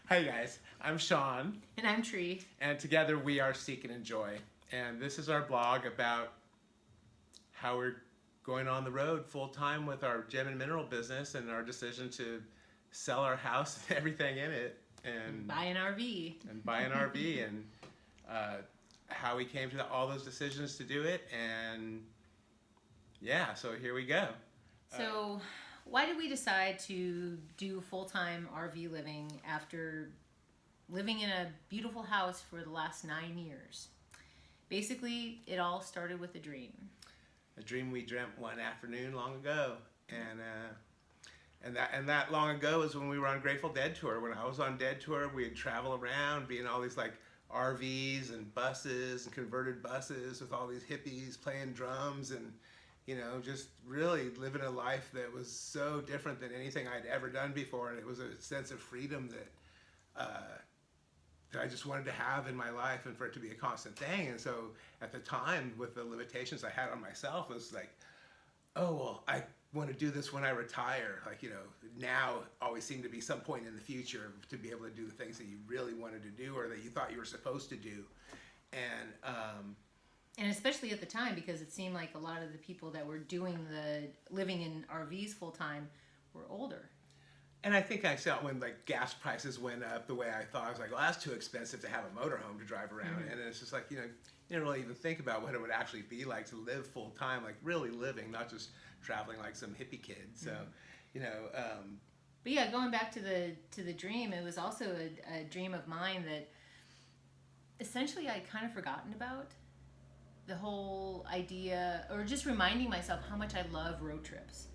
Hi guys, I'm Sean, And I'm Tree. and together we are Seek and Enjoy. And this is our blog about how we're going on the road full time with our gem and mineral business and our decision to sell our house and everything in it and Buy an RV. buy an RV and uh, how we came to all those decisions to do it. And yeah, so here we go. So, why did we decide to do full-time RV living after living in a beautiful house for the last 9 years? Basically, it all started with a dream. A dream we dreamt one afternoon long ago, and that long ago was when we were on Grateful Dead tour. When I was on Dead tour, we'd travel around, be in all these like RVs and buses and converted buses with all these hippies playing drums and just really living a life that was so different than anything I'd ever done before, and it was a sense of freedom that I just wanted to have in my life and for it to be a constant thing. And so at the time, with the limitations I had on myself, it was like, oh, well, I want to do this when I retire. Like, now always seemed to be some point in the future to be able to do the things that you really wanted to do or that you thought you were supposed to do. And especially at the time, because it seemed like a lot of the people that were doing the living in RVs full-time were older. And I think I saw when like gas prices went up the way I thought. I was like, well, that's too expensive to have a motorhome to drive around. Mm-hmm. And it's just like, you didn't really even think about what it would actually be like to live full time, like really living, not just traveling like some hippie kid. So, But yeah, going back to the dream, it was also a dream of mine that essentially I'd kind of forgotten about. The whole idea, or just reminding myself how much I love road trips.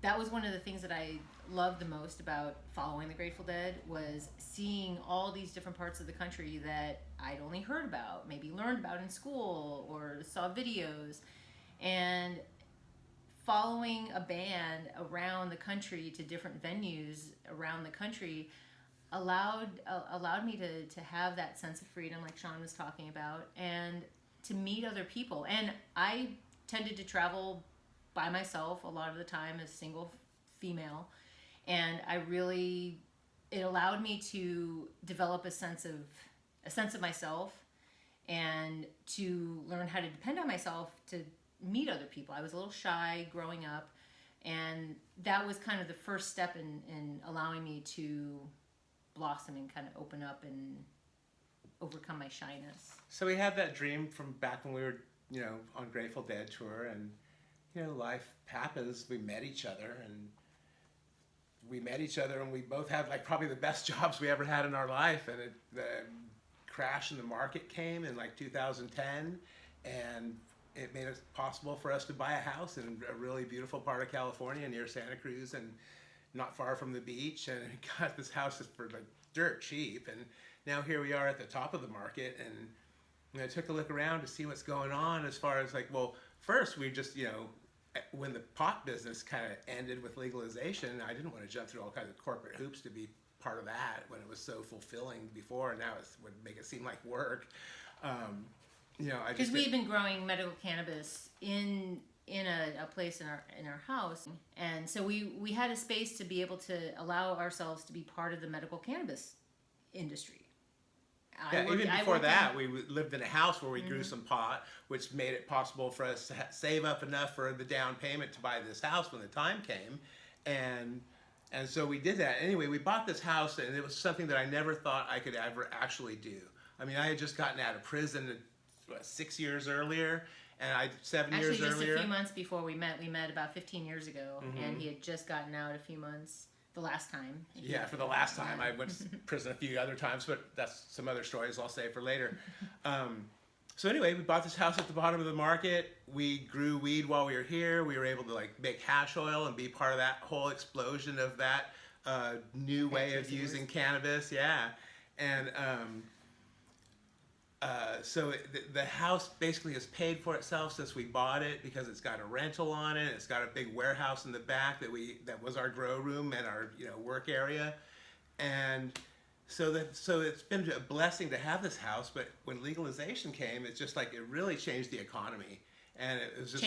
That was one of the things that I loved the most about following the Grateful Dead, was seeing all these different parts of the country that I'd only heard about, maybe learned about in school or saw videos, and following a band around the country to different venues around the country allowed me to have that sense of freedom like Sean was talking about, and to meet other people. And I tended to travel by myself a lot of the time as single female, and it allowed me to develop a sense of myself and to learn how to depend on myself to meet other people. I was a little shy growing up, and that was kind of the first step in allowing me to blossom and kind of open up and overcome my shyness. So we had that dream from back when we were, on Grateful Dead tour, and life happens. We met each other, and we both had like probably the best jobs we ever had in our life. And the crash in the market came in like 2010, and it made it possible for us to buy a house in a really beautiful part of California near Santa Cruz and not far from the beach, and got this house for like dirt cheap. And now here we are at the top of the market, and I took a look around to see what's going on as far as like, well, first we just, when the pot business kind of ended with legalization, I didn't want to jump through all kinds of corporate hoops to be part of that when it was so fulfilling before, and now it would make it seem like work. Because we had been growing medical cannabis in a place in our house, and so we had a space to be able to allow ourselves to be part of the medical cannabis industry. Yeah, even before that, we lived in a house where we grew some pot, which made it possible for us to save up enough for the down payment to buy this house when the time came, and so we did that. Anyway, we bought this house, and it was something that I never thought I could ever actually do. I mean, I had just gotten out of prison 6 years earlier, and 7 years earlier. Actually, just a few months before we met about 15 years ago, and he had just gotten out a few months. The last time. Yeah, for the last time. I went to prison a few other times, but that's some other stories I'll save for later. So anyway, we bought this house at the bottom of the market. We grew weed while we were here. We were able to like make hash oil and be part of that whole explosion of that new way of using cannabis. Yeah. And so the house basically has paid for itself since we bought it, because it's got a rental on it. It's got a big warehouse in the back that was our grow room and our work area, and so it's been a blessing to have this house. But when legalization came, it's just like it really changed the economy, And it was just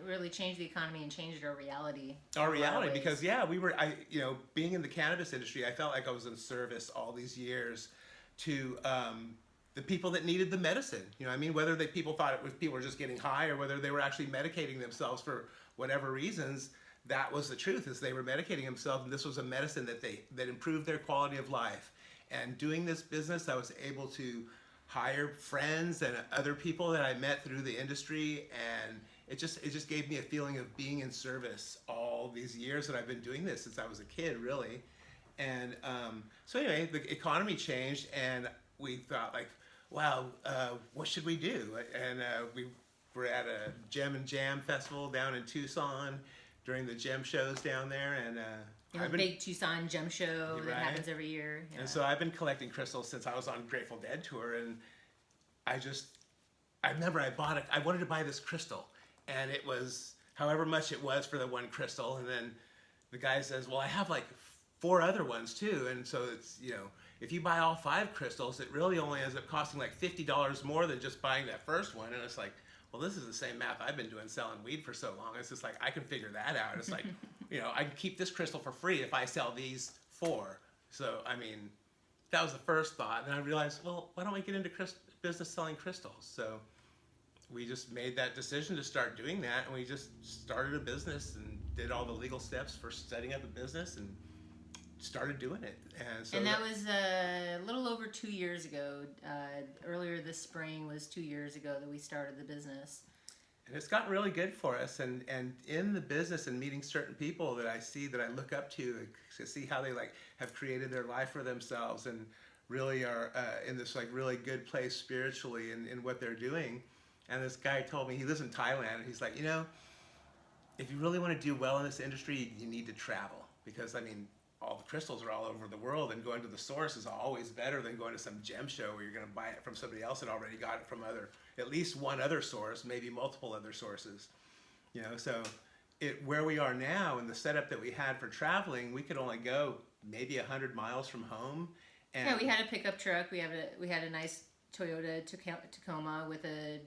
really changed the economy and changed our reality. Our reality, because being in the cannabis industry, I felt like I was in service all these years to the people that needed the medicine. You know, I mean, whether people thought it was people were just getting high or whether they were actually medicating themselves for whatever reasons, that was the truth. Is they were medicating themselves, and this was a medicine that improved their quality of life. And doing this business, I was able to hire friends and other people that I met through the industry, and it just gave me a feeling of being in service all these years that I've been doing this since I was a kid, really. And so anyway, the economy changed, and we thought like, wow, what should we do? And we were at a Gem and Jam festival down in Tucson during the gem shows down there, and the big Tucson gem show that happens every year. Yeah. And so I've been collecting crystals since I was on Grateful Dead tour, and I remember I wanted to buy this crystal, and it was however much it was for the one crystal, and then the guy says, well, I have like 4 other ones too, and so it's, if you buy all 5 crystals, it really only ends up costing like $50 more than just buying that first one. And it's like, well, this is the same math I've been doing selling weed for so long. It's just like, I can figure that out. It's like, I can keep this crystal for free if I sell these 4. So, I mean, that was the first thought. And then I realized, well, why don't we get into business selling crystals? So we just made that decision to start doing that. And we just started a business and did all the legal steps for setting up a business and started doing it. And that was a little over 2 years ago. Earlier this spring was 2 years ago that we started the business. And it's gotten really good for us. And in the business and meeting certain people that I see, that I look up to see how they have created their life for themselves and really are in this really good place spiritually in what they're doing. And this guy told me, he lives in Thailand, and he's like, if you really want to do well in this industry, you need to travel, because I mean, all the crystals are all over the world, and going to the source is always better than going to some gem show where you're going to buy it from somebody else that already got it from at least one other source, maybe multiple other sources. So where we are now and the setup that we had for traveling, we could only go maybe 100 miles from home. And yeah, we had a pickup truck. We had a nice Toyota Tacoma with a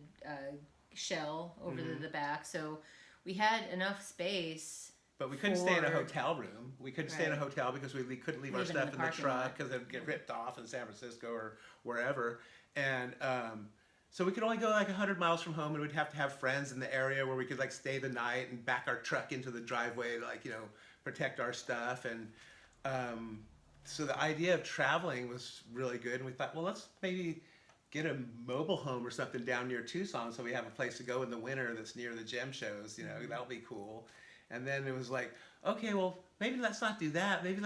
shell over the back, so we had enough space. But we couldn't stay in a hotel room. We couldn't stay in a hotel because we couldn't leave our stuff in the truck because it would get ripped off in San Francisco or wherever. And so we could only go 100 miles from home, and we'd have to have friends in the area where we could stay the night and back our truck into the driveway to protect our stuff. And so the idea of traveling was really good. And we thought, well, let's maybe get a mobile home or something down near Tucson so we have a place to go in the winter that's near the gem shows. That'll be cool. And then it was like, okay, well, maybe let's not do that. Maybe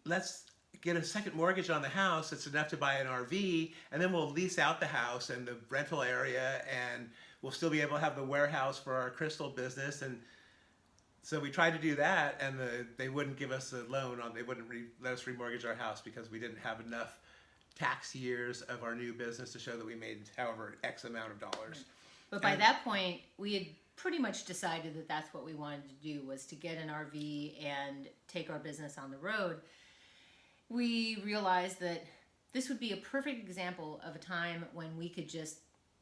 let's get a second mortgage on the house that's enough to buy an RV, and then we'll lease out the house and the rental area, and we'll still be able to have the warehouse for our crystal business. And so we tried to do that, and they wouldn't give us a loan. They wouldn't let us remortgage our house because we didn't have enough tax years of our new business to show that we made however X amount of dollars. But by that point, we had pretty much decided that that's what we wanted to do, was to get an RV and take our business on the road. We realized that this would be a perfect example of a time when we could just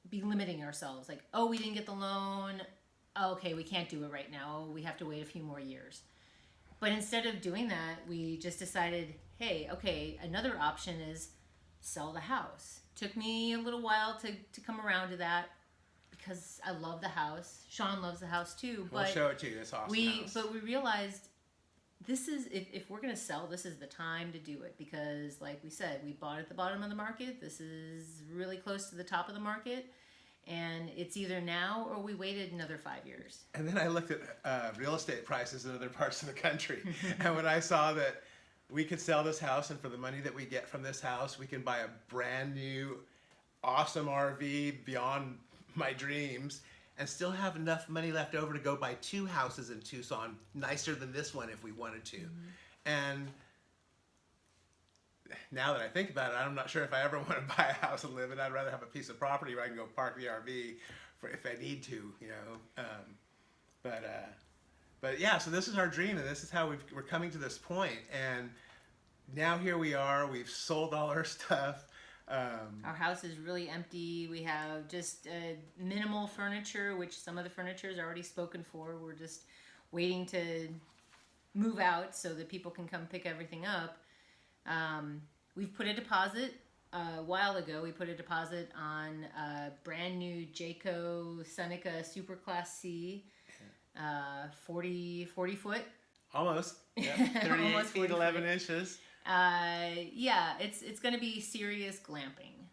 be limiting ourselves. Like, oh, we didn't get the loan. Oh, okay, we can't do it right now. We have to wait a few more years. But instead of doing that, we just decided, hey, okay, another option is sell the house. Took me a little while to come around to that, because I love the house. Sean loves the house too. We'll show it to you. It's awesome house. But we realized this is, if we're going to sell, this is the time to do it, because like we said, we bought at the bottom of the market. This is really close to the top of the market, and it's either now or we waited another 5 years. And then I looked at real estate prices in other parts of the country, and when I saw that we could sell this house, and for the money that we get from this house, we can buy a brand new, awesome RV beyond my dreams, and still have enough money left over to go buy 2 houses in Tucson, nicer than this one if we wanted to. And now that I think about it, I'm not sure if I ever want to buy a house and live in. I'd rather have a piece of property where I can go park the RV for if I need to, But yeah, so this is our dream, and this is how we're coming to this point. And now here we are. We've sold all our stuff. Our house is really empty. We have just minimal furniture, which some of the furniture is already spoken for. We're just waiting to move out so that people can come pick everything up. We've put a deposit a while ago. We put a deposit on a brand new Jayco Seneca Super C, 40 foot. Almost. Yep. 38 Almost feet, 11 inches. Yeah, it's going to be serious glamping.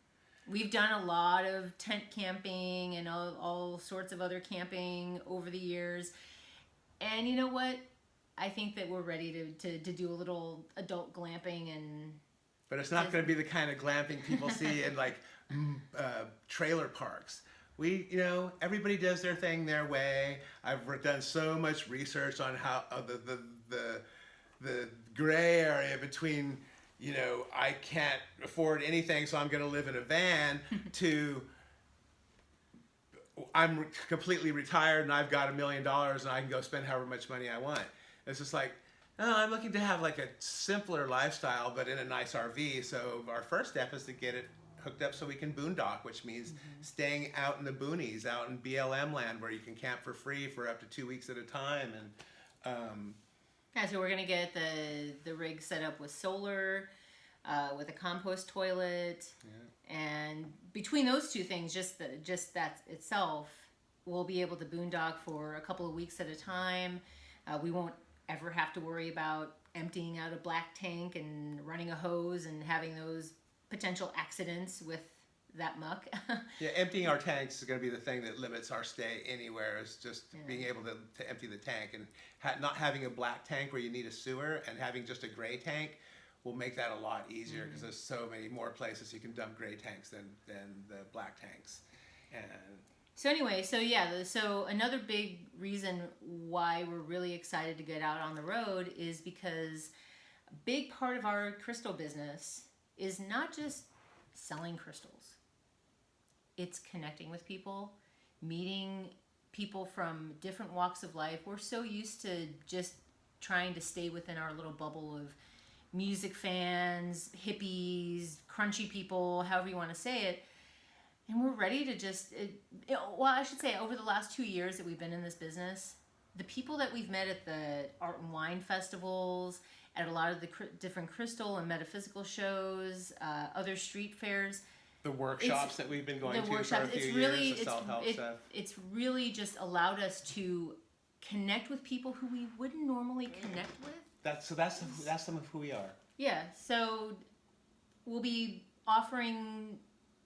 We've done a lot of tent camping and all sorts of other camping over the years. And you know what? I think that we're ready to do a little adult glamping. But it's not going to be the kind of glamping people see in like trailer parks. Everybody does their thing their way. I've done so much research on how the gray area between, I can't afford anything, so I'm going to live in a van, to I'm completely retired and I've got $1 million and I can go spend however much money I want. It's just like, oh, I'm looking to have like a simpler lifestyle, but in a nice RV. So our first step is to get it hooked up so we can boondock, which means staying out in the boonies, out in BLM land, where you can camp for free for up to 2 weeks at a time. And yeah, so we're gonna get the rig set up with solar, with a compost toilet, and between those two things, just that itself, we'll be able to boondock for a couple of weeks at a time. We won't ever have to worry about emptying out a black tank and running a hose and having those potential accidents with that muck. Yeah, emptying our tanks is going to be the thing that limits our stay anywhere, is just being able to empty the tank. And not having a black tank where you need a sewer, and having just a gray tank will make that a lot easier, because there's so many more places you can dump gray tanks than the black tanks. And so anyway, so another big reason why we're really excited to get out on the road is because a big part of our crystal business is not just selling crystals. It's connecting with people, meeting people from different walks of life. We're so used to just trying to stay within our little bubble of music fans, hippies, crunchy people, however you want to say it. And we're ready to I should say, over the last 2 years that we've been in this business, the people that we've met at the art and wine festivals, at a lot of the different crystal and metaphysical shows, other street fairs. The workshops that we've been going to for a few years, the self-help stuff. It's really just allowed us to connect with people who we wouldn't normally connect with. That's some of who we are. Yeah, so we'll be offering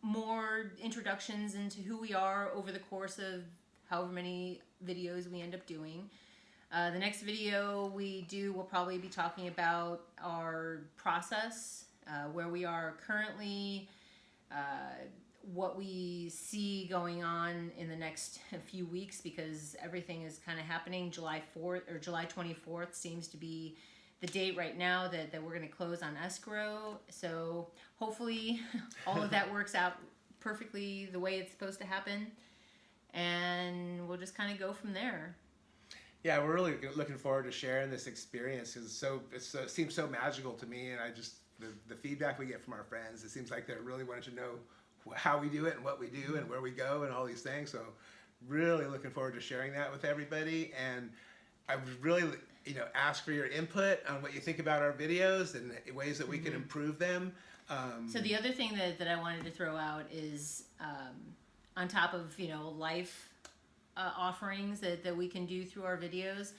more introductions into who we are over the course of however many videos we end up doing. The next video we do, we'll probably be talking about our process, where we are currently, what we see going on in the next few weeks, because everything is kind of happening. July 4th or July 24th seems to be the date right now that we're going to close on escrow. So hopefully all of that works out perfectly the way it's supposed to happen, and we'll just kind of go from there. Yeah, we're really looking forward to sharing this experience, because it seems so magical to me, and the feedback we get from our friends, it seems like they're really wanting to know how we do it and what we do and where we go and all these things. So really looking forward to sharing that with everybody. And I would really ask for your input on what you think about our videos and ways that we can improve them. So the other thing that I wanted to throw out is, on top of life offerings that we can do through our videos,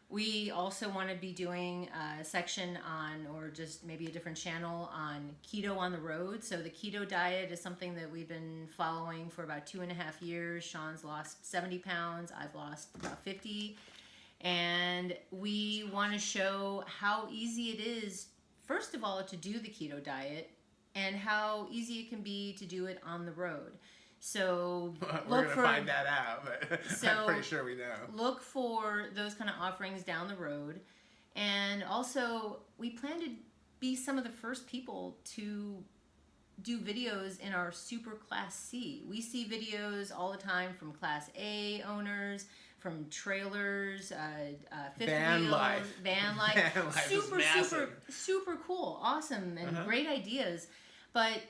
we also want to be doing a section on, or just maybe a different channel on, keto on the road. So the keto diet is something that we've been following for about 2.5 years. Sean's lost 70 pounds. I've lost about 50. And we want to show how easy it is, first of all, to do the keto diet, and how easy it can be to do it on the road. So we're going to find that out, but I'm pretty sure we know. Look for those kind of offerings down the road. And also, we plan to be some of the first people to do videos in our Super Class C. We see videos all the time from Class A owners, from trailers, fifth van wheels, life. Van life. Super super cool, awesome, and great ideas. But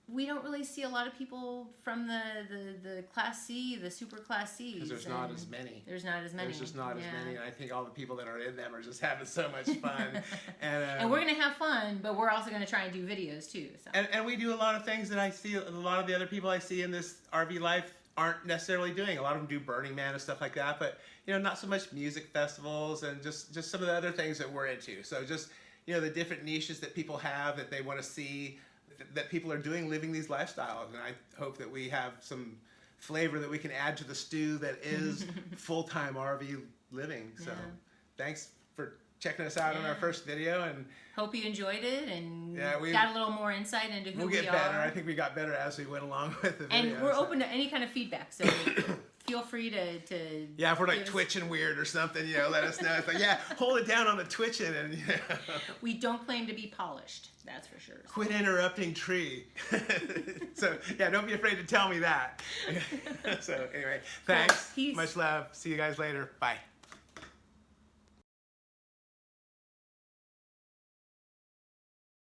we don't really see a lot of people from the Class C, the super Class Cs. Because there's not as many. There's not as many. There's just not as many, and I think all the people that are in them are just having so much fun. And we're going to have fun, but we're also going to try and do videos too. So. And we do a lot of things that I see, a lot of the other people I see in this RV life aren't necessarily doing. A lot of them do Burning Man and stuff like that, but not so much music festivals and just some of the other things that we're into. So just, the different niches that people have that they want to see, that people are doing, living these lifestyles. And I hope that we have some flavor that we can add to the stew that is full-time RV living. So thanks for checking us out on our first video, and hope you enjoyed it and got a little more insight into who we are. We'll get better. I think we got better as we went along with the video. And we're open to any kind of feedback, so feel free to if we're like twitching weird or something, let us know. It's like, hold it down on the twitching, and we don't claim to be polished, that's for sure. Quit interrupting Tree. So don't be afraid to tell me that. So anyway, thanks. Peace. Much love. See you guys later. Bye.